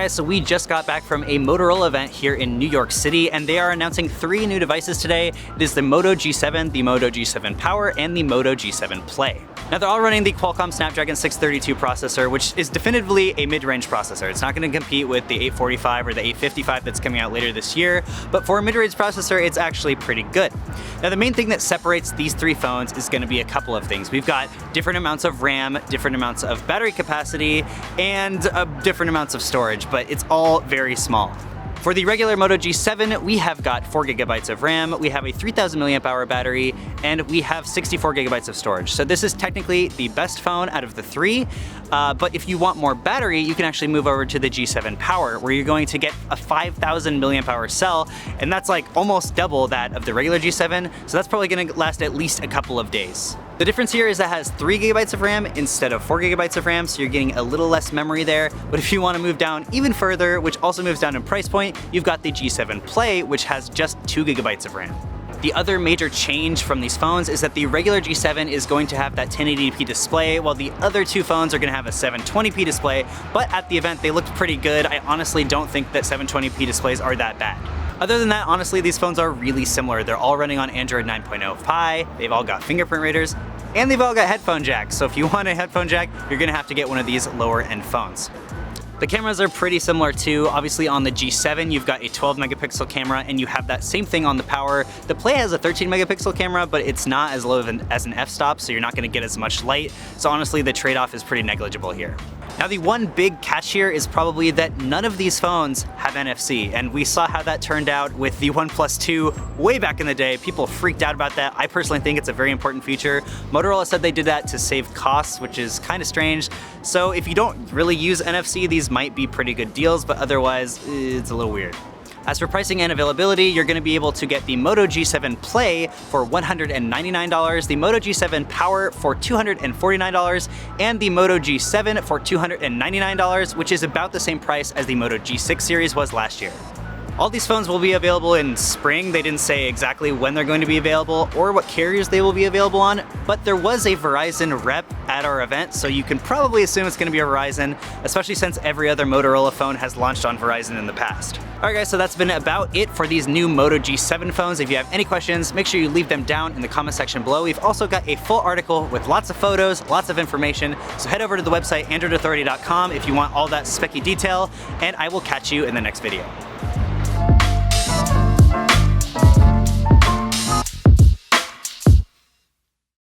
Alright guys, so we just got back from a Motorola event here in New York City, and they are announcing 3 new devices today. It is the Moto G7, the Moto G7 Power, and the Moto G7 Play. Now they're all running the Qualcomm Snapdragon 632 processor, which is definitively a mid-range processor. It's not going to compete with the 845 or the 855 that's coming out later this year, but for a mid-range processor, it's actually pretty good. Now the main thing that separates these 3 phones is going to be a couple of things. We've got different amounts of RAM, different amounts of battery capacity, and different amounts of storage, but it's all very small. For the regular Moto G7, we have got 4 GB of RAM, we have a 3000 mAh battery, and we have 64 GB of storage. So this is technically the best phone out of the 3, but if you want more battery, you can actually move over to the G7 Power, where you're going to get a 5000 mAh cell, and that's like almost double that of the regular G7, so that's probably gonna last at least a couple of days. The difference here is that it has 3 GB of RAM instead of 4 GB of RAM, so you're getting a little less memory there. But if you want to move down even further, which also moves down in price point, you've got the G7 Play, which has just 2 GB of RAM. The other major change from these phones is that the regular G7 is going to have that 1080p display, while the other 2 phones are going to have a 720p display, but at the event they looked pretty good. I honestly don't think that 720p displays are that bad. Other than that, honestly, these phones are really similar. They're all running on Android 9.0 Pie, they've all got fingerprint readers, and they've all got headphone jacks. So if you want a headphone jack, you're gonna have to get one of these lower end phones. The cameras are pretty similar too. Obviously on the G7, you've got a 12 megapixel camera, and you have that same thing on the Power. The Play has a 13 megapixel camera, but it's not as low as an f-stop, so you're not gonna get as much light. So honestly, the trade-off is pretty negligible here. Now the one big catch here is probably that none of these phones have NFC, and we saw how that turned out with the OnePlus 2 way back in the day. People freaked out about that. I personally think it's a very important feature. Motorola said they did that to save costs, which is kind of strange. So if you don't really use NFC, these might be pretty good deals, but otherwise it's a little weird. As for pricing and availability, you're going to be able to get the Moto G7 Play for $199, the Moto G7 Power for $249, and the Moto G7 for $299, which is about the same price as the Moto G6 series was last year. All these phones will be available in spring. They didn't say exactly when they're going to be available or what carriers they will be available on, but there was a Verizon rep at our event, so you can probably assume it's going to be a Verizon, especially since every other Motorola phone has launched on Verizon in the past. Alright guys, so that's been about it for these new Moto G7 phones. If you have any questions, make sure you leave them down in the comment section below. We've also got a full article with lots of photos, lots of information, so head over to the website androidauthority.com if you want all that specky detail, and I will catch you in the next video.